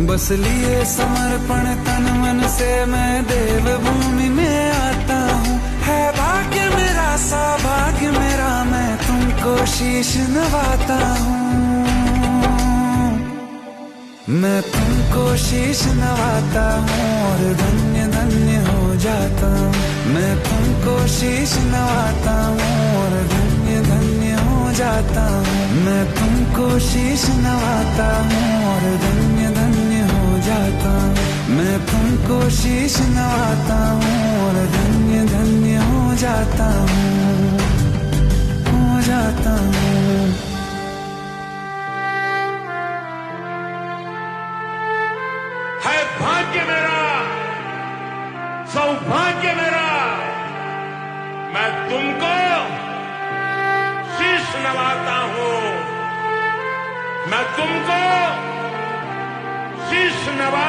बस लिए समर्पण तन मन से मैं देव भूमि में आता हूँ। है भाग्य मेरा सौभाग्य मेरा, मैं तुमको शीश नवाता हूँ। मैं तुमको शीश नवाता हूँ और धन्य धन्य हो जाता हूँ। मैं तुमको शीश नवाता हूँ और धन्य धन्य हो जाता हूँ। मैं तुमको शीश नवाता हूँ और धन्य धन्य हो जाता हूँ। मैं तुमको शीश नवाता हूँ और धन्य धन्य हो जाता हूँ, हो जाता हूँ। है भाग्य मेरा सौभाग्य मेरा, मैं तुमको शीश नवाता हूं। मैं तुमको शीश नवा